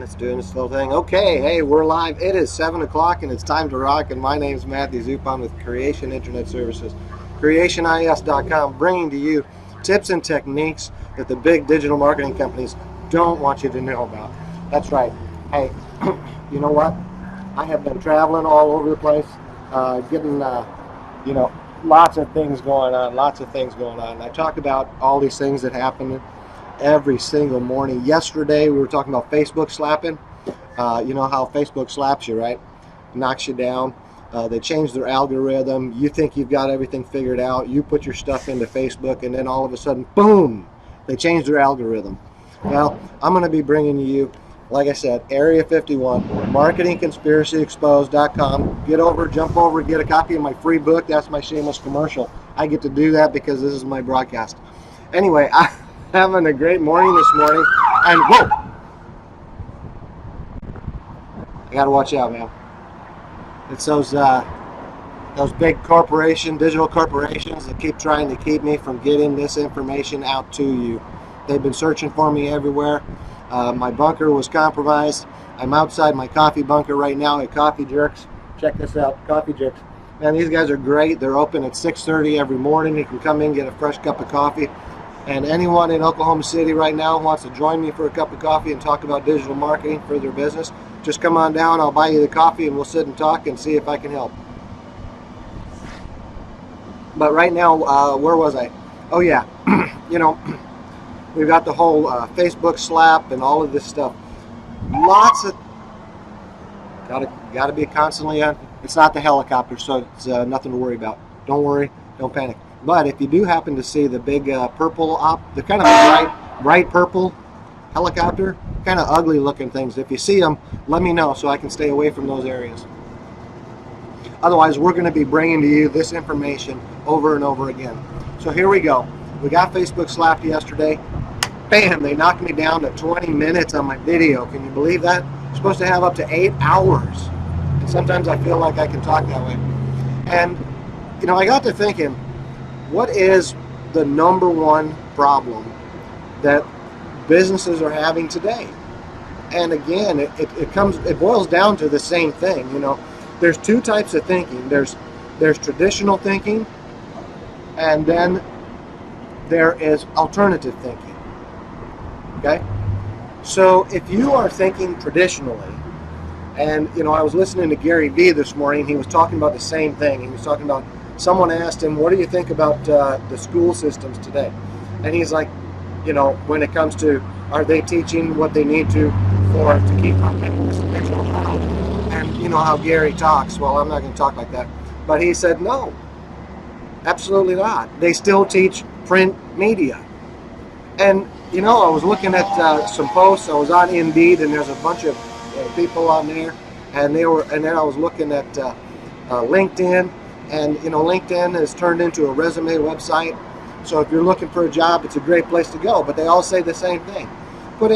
It's doing this little thing. Okay, hey, we're live. It is 7 o'clock and it's time to rock. And my name is Matthew Zupon with Creation Internet Services, creationis.com, bringing to you tips and techniques that the big digital marketing companies don't want you to know about. That's right. Hey, you know what? I have been traveling all over the place, getting, lots of things going on, I talk about all these things that happen every single morning. Yesterday we were talking about Facebook slapping. You know how Facebook slaps you, right? Knocks you down. They change their algorithm. You think you've got everything figured out. You put your stuff into Facebook and then all of a sudden, boom, they change their algorithm. Well, I'm going to be bringing you, like I said, Area 51, marketingconspiracyexposed.com. Jump over, get a copy of my free book. That's my shameless commercial. I get to do that because this is my broadcast. Anyway, I'm having a great morning this morning, and whoa! I gotta watch out, man. It's those big digital corporations that keep trying to keep me from getting this information out to you. They've been searching for me everywhere. My bunker was compromised. I'm outside my coffee bunker right now at Coffee Jerks. Check this out, Coffee Jerks. Man, these guys are great. They're open at 6:30 every morning. You can come in, get a fresh cup of coffee. And anyone in Oklahoma City right now wants to join me for a cup of coffee and talk about digital marketing for their business, just come on down. I'll buy you the coffee and we'll sit and talk and see if I can help. But right now, where was I? Oh yeah, we've got the whole Facebook slap and all of this stuff. Lots of gotta be constantly on. It's not the helicopter, so it's nothing to worry about. Don't worry, don't panic. But if you do happen to see the big purple the kind of bright purple helicopter, kind of ugly looking things, if you see them, let me know so I can stay away from those areas. Otherwise, we're going to be bringing to you this information over and over again. So here we go. We got Facebook slapped yesterday. Bam, they knocked me down to 20 minutes on my video. Can you believe that? I'm supposed to have up to 8 hours. And sometimes I feel like I can talk that way. And, I got to thinking, what is the number one problem that businesses are having today? And again, it boils down to the same thing. There's two types of thinking. There's traditional thinking, and then there is alternative thinking. Okay? So if you are thinking traditionally, and I was listening to Gary Vee this morning, he was talking about the same thing. He was talking about, someone asked him, what do you think about the school systems today? And he's like, when it comes to, are they teaching what they need to keep on getting this digital world? And you know how Gary talks. Well, I'm not going to talk like that. But he said, no, absolutely not. They still teach print media. And, I was looking at some posts. I was on Indeed, and there's a bunch of people on there. And then I was looking at LinkedIn. And LinkedIn has turned into a resume website. So if you're looking for a job, it's a great place to go. But they all say the same thing. Go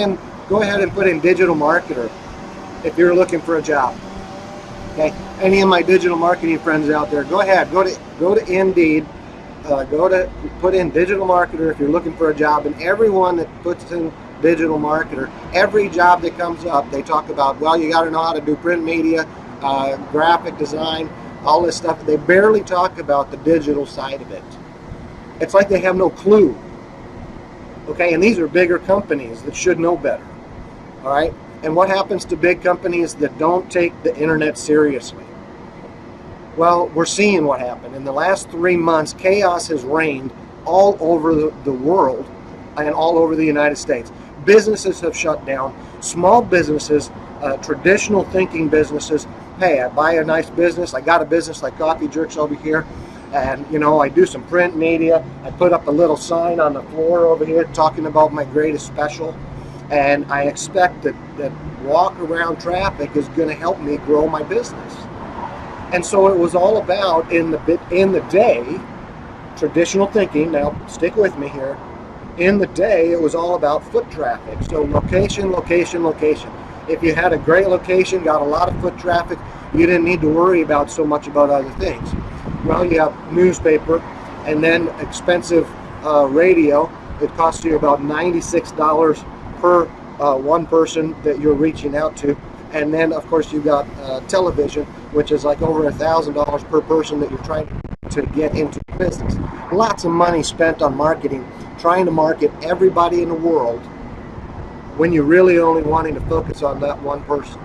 ahead and put in digital marketer if you're looking for a job. Okay. Any of my digital marketing friends out there, go ahead, go to Indeed, put in digital marketer if you're looking for a job. And everyone that puts in digital marketer, every job that comes up, they talk about, well, you got to know how to do print media, graphic design, all this stuff. They barely talk about the digital side of it. It's like they have no clue. Okay, and these are bigger companies that should know better. All right, and what happens to big companies that don't take the internet seriously? Well, we're seeing what happened. In the last 3 months, chaos has reigned all over the world and all over the United States. Businesses have shut down. Small businesses, traditional thinking businesses, hey, I buy a nice business. I got a business like Coffee Jerks over here, and I do some print media. I put up a little sign on the floor over here talking about my greatest special, and I expect that walk around traffic is going to help me grow my business. And so it was all about in the day, traditional thinking. Now stick with me here. In the day, it was all about foot traffic. So location, location, location. If you had a great location, got a lot of foot traffic, you didn't need to worry about so much about other things. Well, you have newspaper and then expensive radio. It costs you about $96 per one person that you're reaching out to. And then, of course, you've got television, which is like over $1,000 per person that you're trying to get into business. Lots of money spent on marketing, trying to market everybody in the world when you're really only wanting to focus on that one person.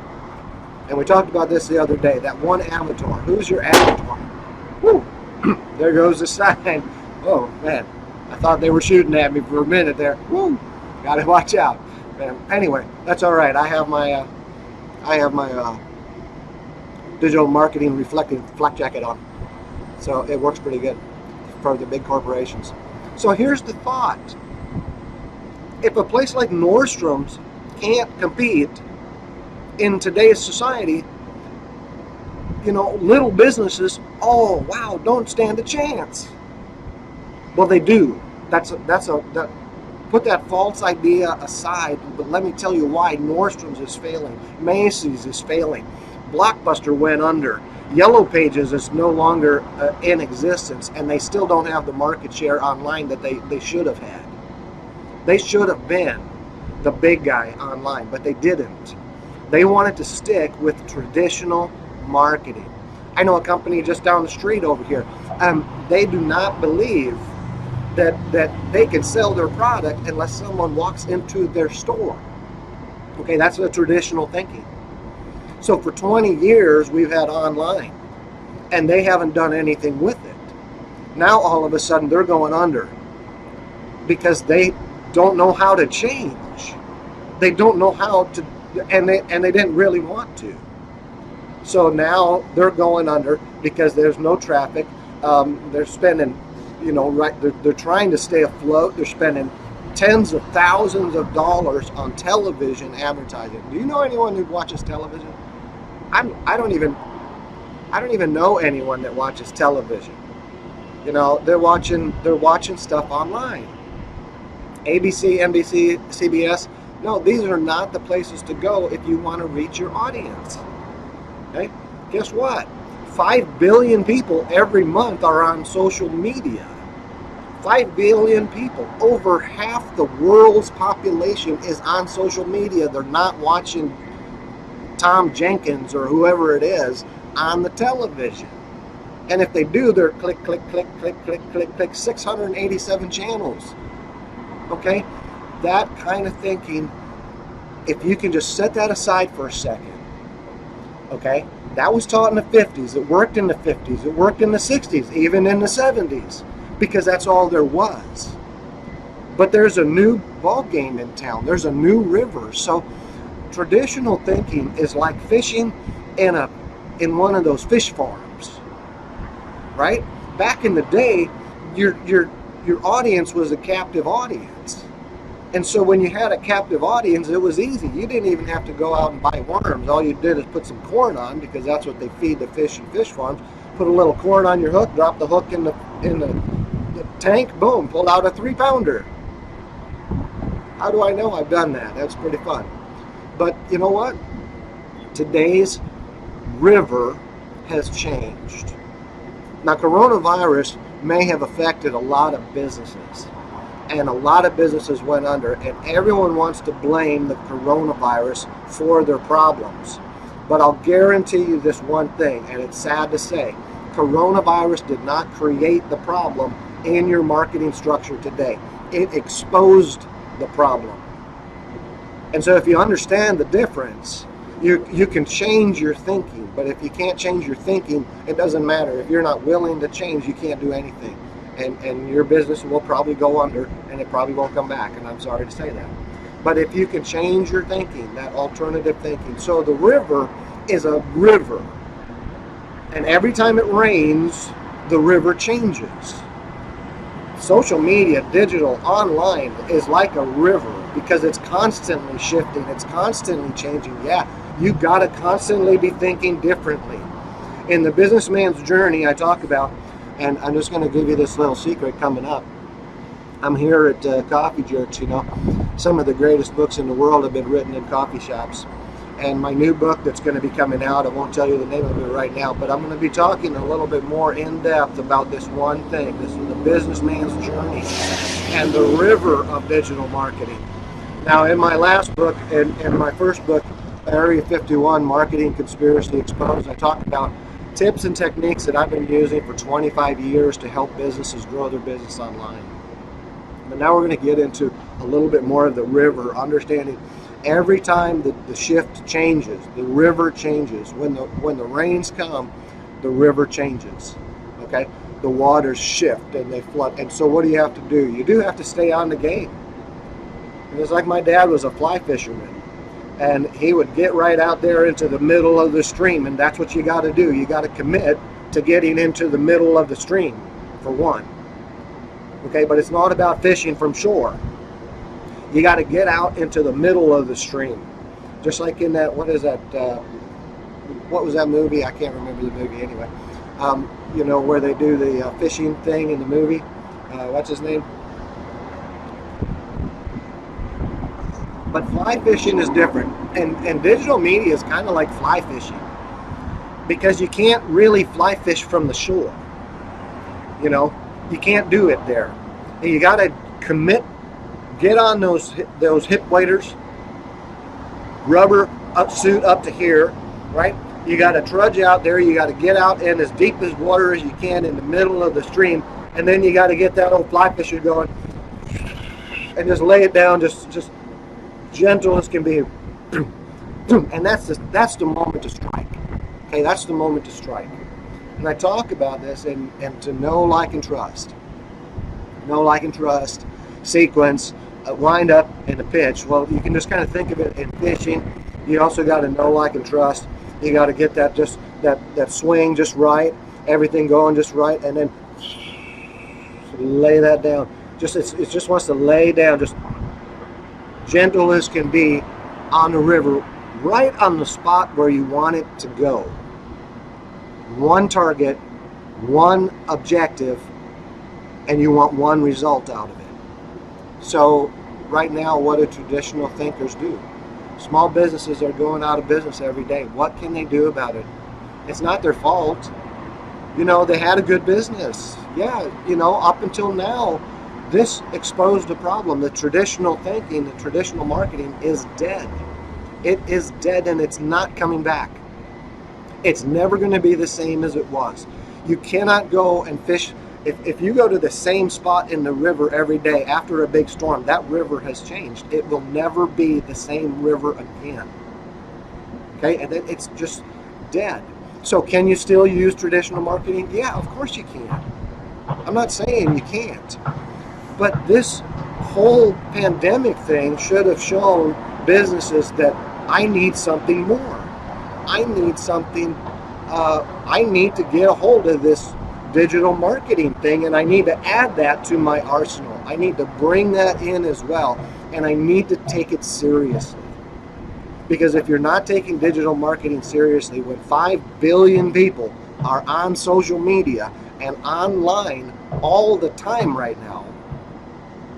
And we talked about this the other day, that one avatar. Who's your avatar? Woo! There goes the sign. Oh, man. I thought they were shooting at me for a minute there. Woo! Gotta watch out. Man. Anyway, that's all right. I have my digital marketing reflective flak jacket on, so it works pretty good for the big corporations. So here's the thought: if a place like Nordstrom's can't compete in today's society, little businesses, oh wow, don't stand a chance. Well, they do. Put that false idea aside, but let me tell you why Nordstrom's is failing. Macy's is failing. Blockbuster went under. Yellow Pages is no longer in existence, and they still don't have the market share online that they should have had. They should have been the big guy online, but they didn't. They wanted to stick with traditional marketing. I know a company just down the street over here. They do not believe that they can sell their product unless someone walks into their store. Okay, that's the traditional thinking. So for 20 years we've had online, and they haven't done anything with it. Now all of a sudden they're going under because they don't know how to change. They don't know how to, and they didn't really want to. So now they're going under because there's no traffic. They're spending, they're trying to stay afloat. They're spending tens of thousands of dollars on television advertising. Do you know anyone who watches television? I don't even know anyone that watches television. They're watching stuff online. ABC, NBC, CBS. No, these are not the places to go if you want to reach your audience. Okay? Guess what? 5 billion people every month are on social media. 5 billion people. Over half the world's population is on social media. They're not watching Tom Jenkins or whoever it is on the television. And if they do, they're click, click, click, click, click, click, click, 687 channels. Okay? That kind of thinking, if you can just set that aside for a second, okay? That was taught in the 50s. It worked in the 50s. It worked in the 60s, even in the 70s, because that's all there was. But there's a new ball game in town. There's a new river. So traditional thinking is like fishing in one of those fish farms, right? Back in the day, your audience was a captive audience. And so when you had a captive audience, it was easy. You didn't even have to go out and buy worms. All you did is put some corn on, because that's what they feed the fish in fish farms. Put a little corn on your hook, drop the hook in the tank, boom, pull out a 3-pounder. How do I know I've done that? That's pretty fun. But you know what? Today's river has changed. Now, coronavirus may have affected a lot of businesses, and a lot of businesses went under, and everyone wants to blame the coronavirus for their problems. But I'll guarantee you this one thing, and it's sad to say, coronavirus did not create the problem in your marketing structure today. It exposed the problem. And so if you understand the difference, you can change your thinking. But if you can't change your thinking, it doesn't matter. If you're not willing to change, you can't do anything. And your business will probably go under, and it probably won't come back, and I'm sorry to say that. But if you can change your thinking, that alternative thinking. So the river is a river, and every time it rains, the river changes. Social media, digital, online is like a river, because it's constantly shifting, it's constantly changing. Yeah, you got to constantly be thinking differently. In the businessman's journey, I talk about, and I'm just going to give you this little secret coming up. I'm here at Coffee Jerks, Some of the greatest books in the world have been written in coffee shops. And my new book that's going to be coming out, I won't tell you the name of it right now, but I'm going to be talking a little bit more in depth about this one thing. This is the businessman's journey and the river of digital marketing. Now, in my last book, in my first book, Area 51, Marketing Conspiracy Exposed, I talk about tips and techniques that I've been using for 25 years to help businesses grow their business online. But now we're going to get into a little bit more of the river, understanding every time the shift changes, the river changes. When the rains come, the river changes. Okay? The waters shift and they flood. And so what do you have to do? You do have to stay on the game. And it's like my dad was a fly fisherman. And he would get right out there into the middle of the stream, and that's what you got to do. You got to commit to getting into the middle of the stream, for one. Okay, but it's not about fishing from shore. You got to get out into the middle of the stream. Just like in that, what is that, what was that movie? I can't remember the movie anyway. You know, where they do the fishing thing in the movie. What's his name? But fly fishing is different, and digital media is kind of like fly fishing, because you can't really fly fish from the shore. You know, you can't do it there. And you got to commit, get on those hip waders, rubber suit up to here, right? You got to trudge out there. You got to get out in as deep as water as you can in the middle of the stream, and then you got to get that old fly fisher going, and just lay it down, just gentle as can be, and that's the moment to strike. Okay, that's the moment to strike. And I talk about this and to know, like, and trust. Know, like, and trust, sequence, wind up, and a pitch. Well, you can just kind of think of it in fishing. You also got to know, like, and trust. You got to get that swing just right, everything going just right, and then lay that down. It just wants to lay down, just gentle as can be on the river, right on the spot where you want it to go. One target, one objective, and you want one result out of it. So right now, what do traditional thinkers do? Small businesses are going out of business every day. What can they do about it? It's not their fault. You know, they had a good business. Yeah, you know, up until now, this exposed the problem. The traditional thinking, the traditional marketing is dead. It is dead, and it's not coming back. It's never going to be the same as it was. You cannot go and fish. If you go to the same spot in the river every day after a big storm, that river has changed. It will never be the same river again. Okay, and it's just dead. So can you still use traditional marketing? Yeah, of course you can. I'm not saying you can't. But this whole pandemic thing should have shown businesses that I need something more. I need something, I need to get a hold of this digital marketing thing, and I need to add that to my arsenal. I need to bring that in as well, and I need to take it seriously. Because if you're not taking digital marketing seriously, when 5 billion people are on social media and online all the time right now,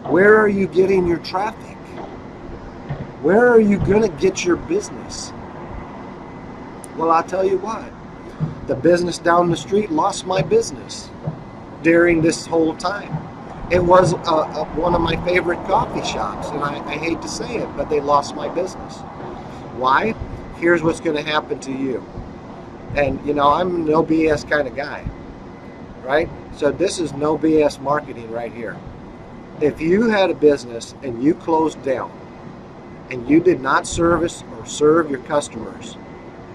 where are you getting your traffic? Where are you going to get your business? Well, I'll tell you what. The business down the street lost my business during this whole time. It was one of my favorite coffee shops, and I hate to say it, but they lost my business. Why? Here's what's going to happen to you. And, you know, I'm a no BS kind of guy, right? So this is no BS marketing right here. If you had a business and you closed down and you did not service or serve your customers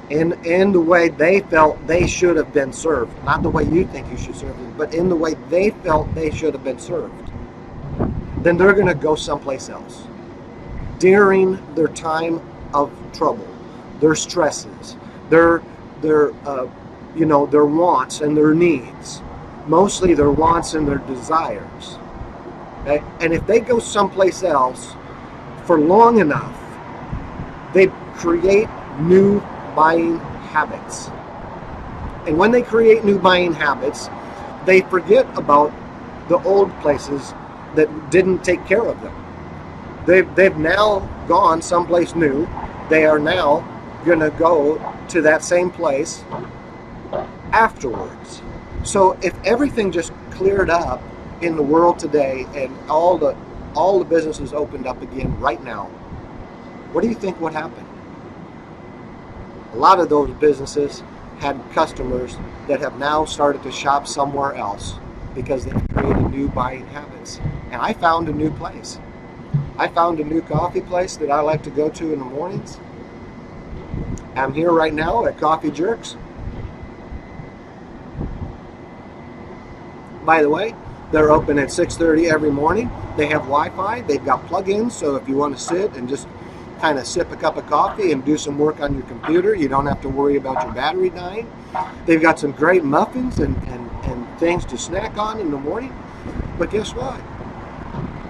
in the way they felt they should have been served, not the way you think you should serve them, but in the way they felt they should have been served, then they're going to go someplace else. During their time of trouble, their stresses, their wants and their needs, mostly their wants and their desires. Okay? And if they go someplace else for long enough, they create new buying habits. And when they create new buying habits, they forget about the old places that didn't take care of them. They've now gone someplace new. They are now going to go to that same place afterwards. So if everything just cleared up in the world today and all the businesses opened up again right now, what do you think would happen? A lot of those businesses had customers that have now started to shop somewhere else because they've created new buying habits. And I found a new place. I found a new coffee place that I like to go to in the mornings. I'm here right now at Coffee Jerks. By the way, they're open at 6:30 every morning. They have Wi-Fi. They've got plug-ins, so if you want to sit and just kind of sip a cup of coffee and do some work on your computer, you don't have to worry about your battery dying. They've got some great muffins and things to snack on in the morning. But guess what?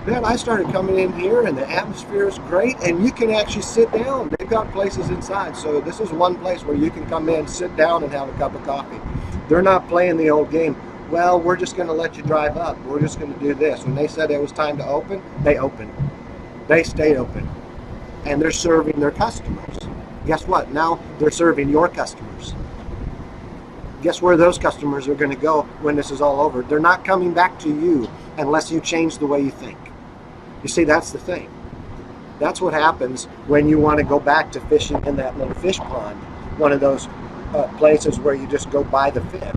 Man, I started coming in here and the atmosphere is great, and you can actually sit down. They've got places inside, so this is one place where you can come in, sit down, and have a cup of coffee. They're not playing the old game. Well, we're just going to let you drive up. We're just going to do this. When they said it was time to open, they opened. They stayed open. And they're serving their customers. Guess what? Now they're serving your customers. Guess where those customers are going to go when this is all over? They're not coming back to you unless you change the way you think. You see, that's the thing. That's what happens when you want to go back to fishing in that little fish pond, one of those places where you just go buy the fish.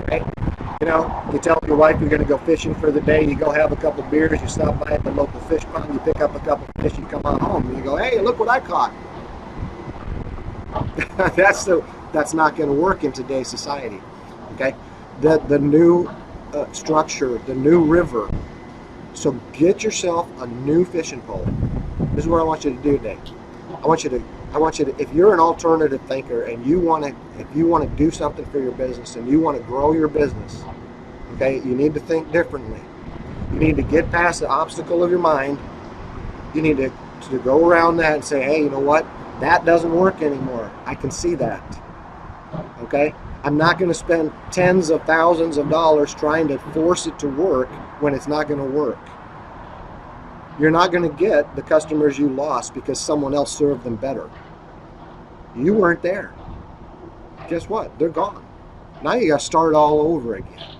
Right? You know, you tell your wife you're going to go fishing for the day, you go have a couple beers, you stop by at the local fish pond, you pick up a couple fish, you come on home, and you go, hey, look what I caught. That's not going to work in today's society. Okay? The new structure, the new river. So get yourself a new fishing pole. This is what I want you to do today. I want you to, if you're an alternative thinker and if you want to do something for your business and you want to grow your business, okay, you need to think differently. You need to get past the obstacle of your mind. You need to go around that and say, hey, you know what? That doesn't work anymore. I can see that. Okay? I'm not going to spend tens of thousands of dollars trying to force it to work when it's not going to work. You're not going to get the customers you lost because someone else served them better. You weren't there. Guess what? They're gone. Now you got to start all over again.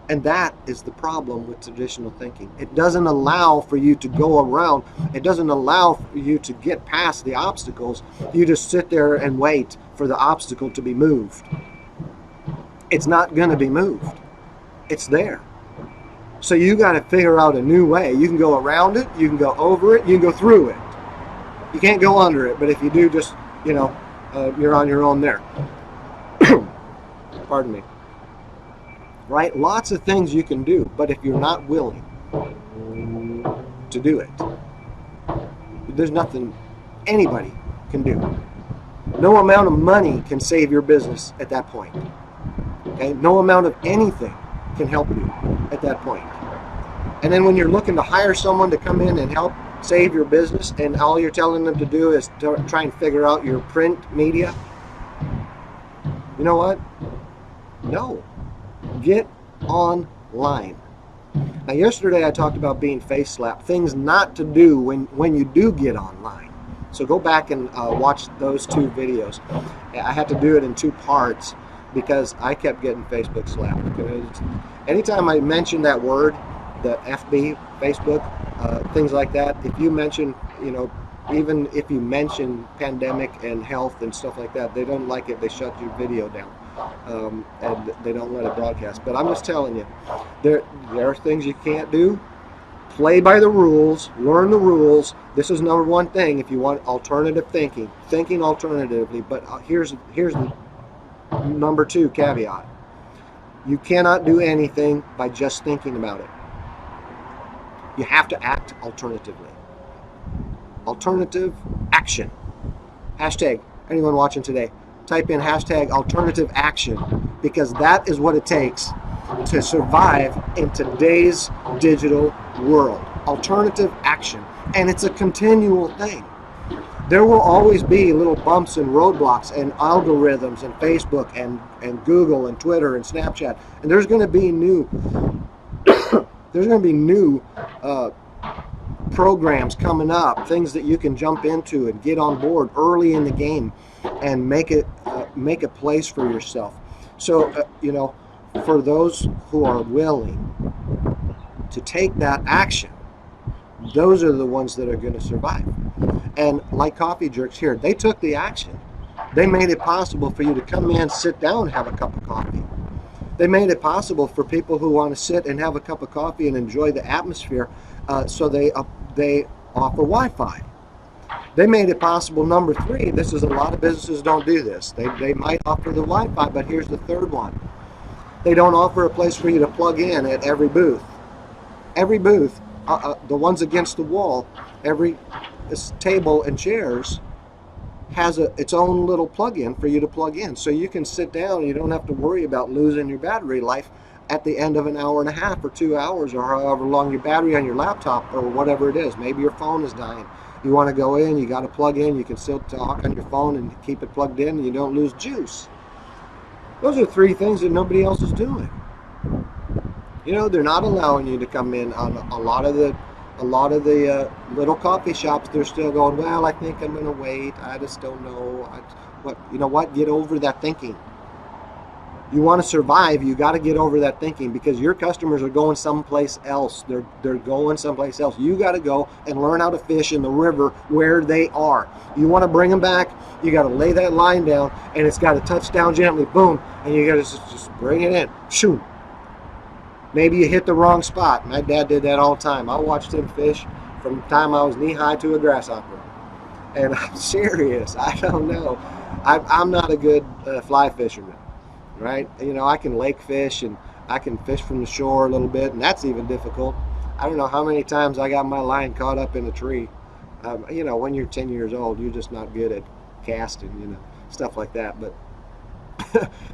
And that is the problem with traditional thinking. It doesn't allow for you to go around. It doesn't allow for you to get past the obstacles. You just sit there and wait for the obstacle to be moved. It's not going to be moved. It's there. So you got to figure out a new way. You can go around it, you can go over it, you can go through it. You can't go under it, but if you do, just, you're on your own there. Pardon me. Right? Lots of things you can do, but if you're not willing to do it, there's nothing anybody can do. No amount of money can save your business at that point. Okay? No amount of anything can help you at that point. And then when you're looking to hire someone to come in and help save your business and all you're telling them to do is to try and figure out your print media, you know what? No. Get online. Now yesterday I talked about being face slapped, things not to do when you do get online. So go back and watch those two videos. I had to do it in two parts because I kept getting Facebook slapped. Anytime I mention that word, the FB, Facebook, things like that, if you mention, even if you mention pandemic and health and stuff like that, they don't like it. They shut your video down. And they don't let it broadcast. But I'm just telling you, there are things you can't do. Play by the rules, learn the rules. This is number one thing if you want alternative thinking alternatively. But here's the number two caveat. You cannot do anything by just thinking about it. You have to act alternatively. Alternative action. Hashtag, anyone watching today, type in hashtag alternative action, because that is what it takes to survive in today's digital world. Alternative action. And it's a continual thing. There will always be little bumps and roadblocks and algorithms and Facebook and Google and Twitter and Snapchat. And there's going to be new programs coming up, things that you can jump into and get on board early in the game and make a place for yourself. So, for those who are willing to take that action, those are the ones that are going to survive. And like Coffee Jerks here, they took the action. They made it possible for you to come in, sit down, have a cup of coffee. They made it possible for people who want to sit and have a cup of coffee and enjoy the atmosphere. So they offer Wi-Fi. They made it possible. Number three, this is a lot of businesses don't do this. They might offer the Wi-Fi, but here's the third one. They don't offer a place for you to plug in at every booth. Every booth, the ones against the wall, every table and chairs has its own little plug-in for you to plug in. So you can sit down and you don't have to worry about losing your battery life at the end of an hour and a half or 2 hours or however long your battery on your laptop or whatever it is. Maybe your phone is dying. You want to go in, you got to plug in, you can still talk on your phone and keep it plugged in and you don't lose juice. Those are three things that nobody else is doing. You know, they're not allowing you to come in on a lot of the little coffee shops. They're still going, well, I think I'm going to wait. I just don't know. You know what? Get over that thinking. You want to survive, you got to get over that thinking because your customers are going someplace else. They're going someplace else. You got to go and learn how to fish in the river where they are. You want to bring them back, you got to lay that line down and it's got to touch down gently, boom, and you got to just bring it in, shoot. Maybe you hit the wrong spot. My dad did that all the time. I watched him fish from the time I was knee-high to a grasshopper. And I'm serious. I don't know. I'm not a good fly fisherman, right? You know, I can lake fish and I can fish from the shore a little bit, and that's even difficult. I don't know how many times I got my line caught up in a tree. You know, when you're 10 years old, you're just not good at casting, you know, stuff like that. But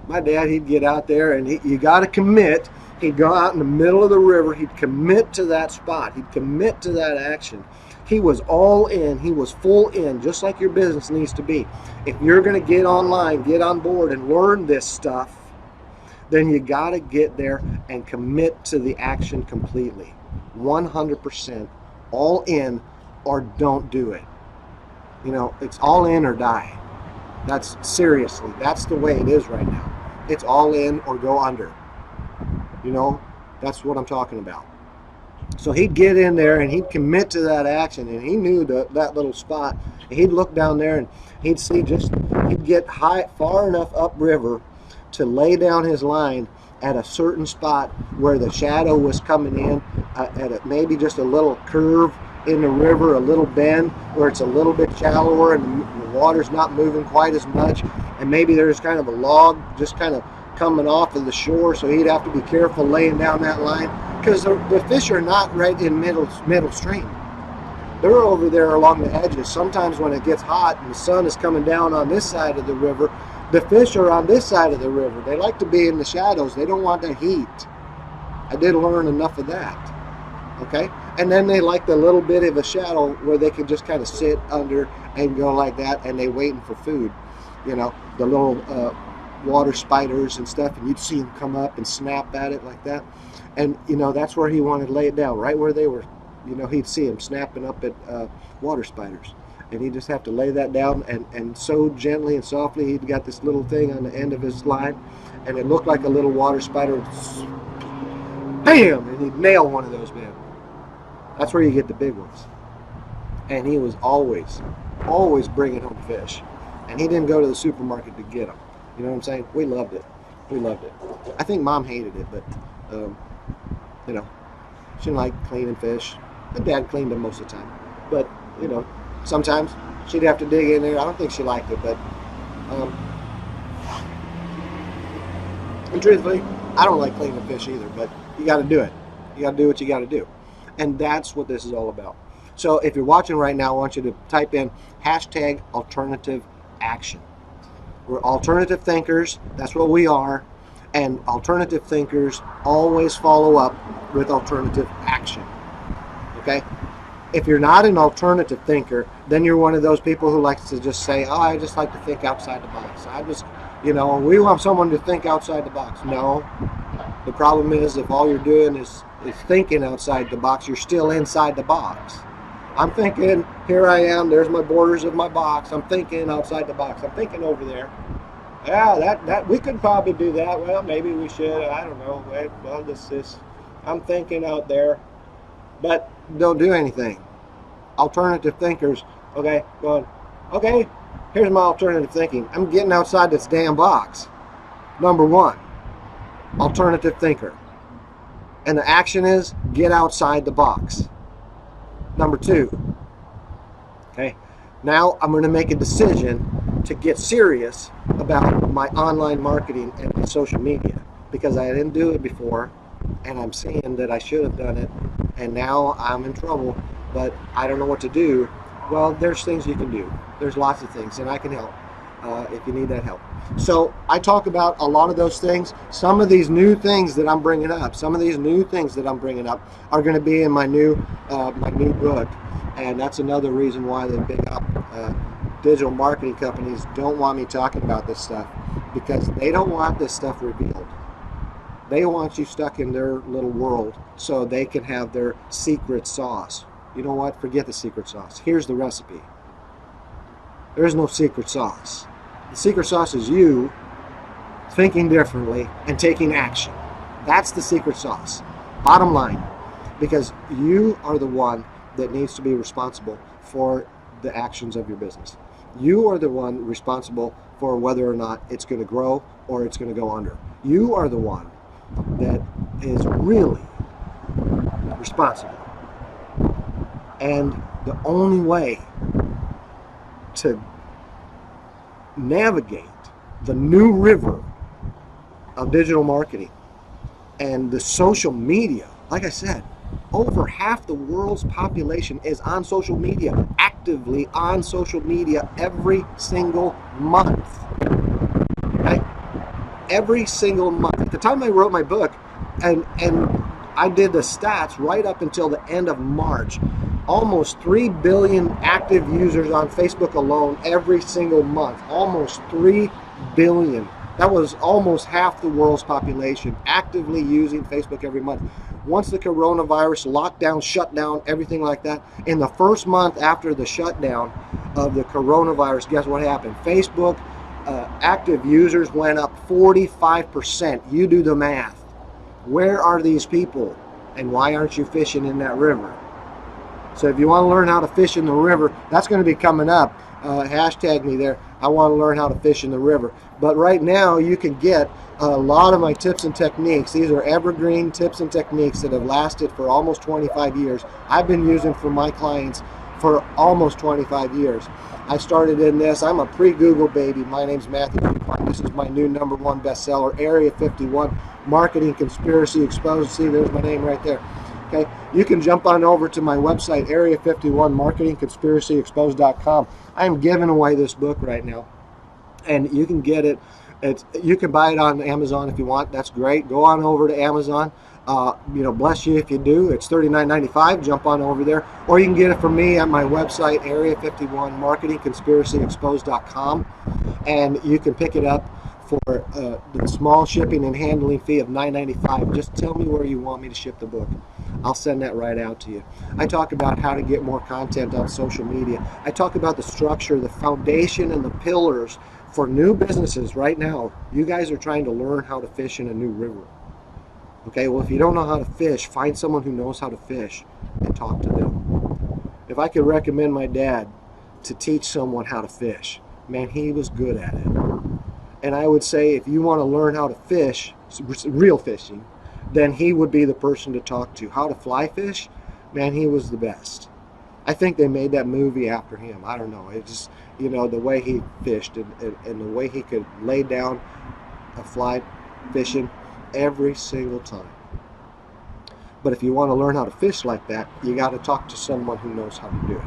my dad, he'd get out there and you got to commit. He'd go out in the middle of the river. He'd commit to that spot. He'd commit to that action. He was all in. He was full in, just like your business needs to be. If you're going to get online, get on board, and learn this stuff, then you got to get there and commit to the action completely. 100% all in or don't do it. You know, it's all in or die. That's seriously, that's the way it is right now. It's all in or go under. You know, that's what I'm talking about. So he'd get in there and he'd commit to that action, and he knew that little spot. He'd look down there and he'd see he'd get far enough upriver to lay down his line at a certain spot where the shadow was coming in at maybe just a little curve in the river, a little bend where it's a little bit shallower and the water's not moving quite as much, and maybe there's kind of a log just kind of coming off of the shore, so he'd have to be careful laying down that line because the fish are not right in middle stream. They're over there along the edges. Sometimes when it gets hot and the sun is coming down on this side of the river, the fish are on this side of the river. They like to be in the shadows. They don't want the heat. I did learn enough of that. Okay? And then they like the little bit of a shadow where they can just kind of sit under and go like that, and they waiting for food. You know, the little water spiders and stuff, and you'd see them come up and snap at it like that. And, you know, that's where he wanted to lay it down, right where they were. You know, he'd see them snapping up at water spiders. And he'd just have to lay that down, and so gently and softly, he'd got this little thing on the end of his line, and it looked like a little water spider. Bam! And he'd nail one of those, man. That's where you get the big ones. And he was always bringing home fish. And he didn't go to the supermarket to get them. You know what I'm saying? We loved it. We loved it. I think Mom hated it, but, you know, she didn't like cleaning fish. And Dad cleaned them most of the time. But, you know, sometimes she'd have to dig in there. I don't think she liked it, but, and truthfully, I don't like cleaning fish either, but you got to do it. You got to do what you got to do. And that's what this is all about. So if you're watching right now, I want you to type in hashtag alternative action. We're alternative thinkers. That's what we are. And alternative thinkers always follow up with alternative action. Okay? If you're not an alternative thinker, then you're one of those people who likes to just say, oh, I just like to think outside the box. I just, you know, we want someone to think outside the box. No. The problem is if all you're doing is thinking outside the box, you're still inside the box. I'm thinking, here I am, there's my borders of my box. I'm thinking outside the box. I'm thinking over there. Yeah, that we could probably do that. Well, maybe we should. I don't know. Well, this I'm thinking out there. But don't do anything. Alternative thinkers, okay, going, okay, here's my alternative thinking. I'm getting outside this damn box. Number one, alternative thinker. And the action is get outside the box. Number two, okay, now I'm going to make a decision to get serious about my online marketing and my social media, because I didn't do it before and I'm seeing that I should have done it, and now I'm in trouble, but I don't know what to do. Well, there's things you can do. There's lots of things, and I can help if you need that help. So I talk about a lot of those things. Some of these new things that I'm bringing up, are going to be in my new book, and that's another reason why the big digital marketing companies don't want me talking about this stuff, because they don't want this stuff revealed. They want you stuck in their little world so they can have their secret sauce. You know what? Forget the secret sauce. Here's the recipe. There is no secret sauce. The secret sauce is you thinking differently and taking action. That's the secret sauce. Bottom line. Because you are the one that needs to be responsible for the actions of your business. You are the one responsible for whether or not it's going to grow or it's going to go under. You are the one that is really responsible. And the only way to navigate the new river of digital marketing and the social media, like I said, over half the world's population is on social media, actively on social media every single month. Okay? Every single month. At the time I wrote my book, and I did the stats right up until the end of March, almost 3 billion active users on Facebook alone every single month. Almost 3 billion. That was almost half the world's population actively using Facebook every month. Once the coronavirus lockdown, shutdown, everything like that, in the first month after the shutdown of the coronavirus, guess what happened? Facebook active users went up 45%. You do the math. Where are these people? And why aren't you fishing in that river? So if you want to learn how to fish in the river, that's going to be coming up. Hashtag me there. I want to learn how to fish in the river. But right now, you can get a lot of my tips and techniques. These are evergreen tips and techniques that have lasted for almost 25 years. I've been using for my clients for almost 25 years. I started in this. I'm a pre-Google baby. My name's Matthew. This is my new #1 bestseller, Area 51, Marketing Conspiracy Exposed. See, there's my name right there. Okay, you can jump on over to my website, Area 51, marketingconspiracyexposed.com. I am giving away this book right now, and you can get it. You can buy it on Amazon if you want. That's great. Go on over to Amazon. Bless you if you do. It's $39.95. Jump on over there, or you can get it from me at my website, Area 51, marketingconspiracyexposed.com, and you can pick it up for the small shipping and handling fee of $9.95. Just tell me where you want me to ship the book. I'll send that right out to you. I talk about how to get more content on social media. I talk about the structure, the foundation, and the pillars for new businesses right now. You guys are trying to learn how to fish in a new river. Okay, well, if you don't know how to fish, find someone who knows how to fish and talk to them. If I could recommend my dad to teach someone how to fish, man, he was good at it. And I would say if you want to learn how to fish, real fishing, then he would be the person to talk to. How to fly fish, man, he was the best. I think they made that movie after him. I don't know. It just, the way he fished and the way he could lay down a fly fishing every single time. But if you want to learn how to fish like that, you got to talk to someone who knows how to do it.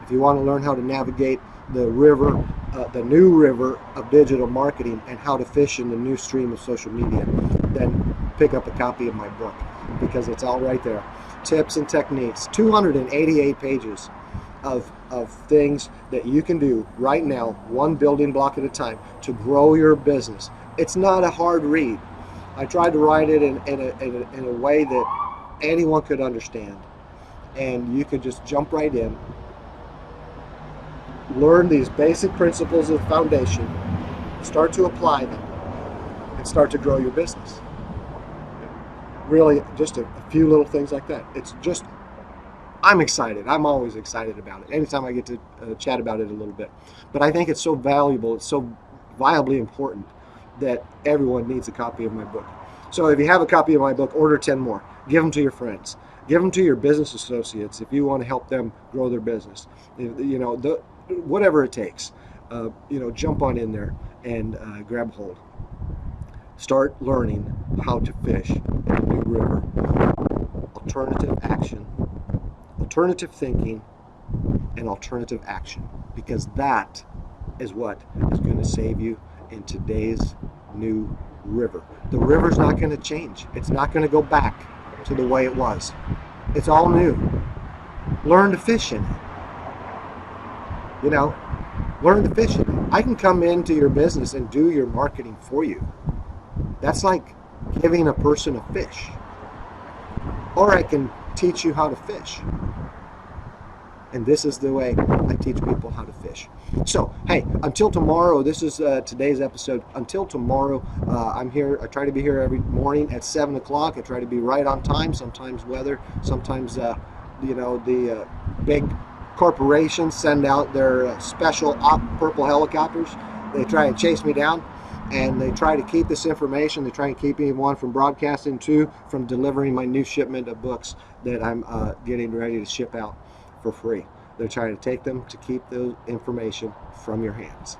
If you want to learn how to navigate the river, the new river of digital marketing, and how to fish in the new stream of social media, then pick up a copy of my book, because it's all right there. Tips and techniques, 288 pages of things that you can do right now, one building block at a time, to grow your business. It's not a hard read. I tried to write it in a way that anyone could understand, and you could just jump right in, learn these basic principles of foundation, start to apply them, and start to grow your business. Really, just a few little things like that. It's just I'm excited. I'm always excited about it. Anytime I get to chat about it a little bit. But I think it's so valuable. It's so viably important that everyone needs a copy of my book. So if you have a copy of my book, order 10 more. Give them to your friends. Give them to your business associates if you want to help them grow their business. You know, whatever it takes. You know, jump on in there and grab hold. Start learning how to fish in a new river. Alternative action, alternative thinking, and alternative action, because that is what is going to save you in today's new river. The river's not going to change. It's not going to go back to the way it was. It's all new. Learn to fish in it. You know, learn to fish in it. I can come into your business and do your marketing for you. That's like giving a person a fish. Or I can teach you how to fish. And this is the way I teach people how to fish. So, hey, until tomorrow, this is today's episode. Until tomorrow, I'm here. I try to be here every morning at 7 o'clock. I try to be right on time. Sometimes weather, sometimes, you know, the big corporations send out their special purple helicopters. They try and chase me down. And they try to keep this information. They try and keep me, one, from broadcasting, two, from delivering my new shipment of books that I'm getting ready to ship out for free. They're trying to take them to keep the information from your hands.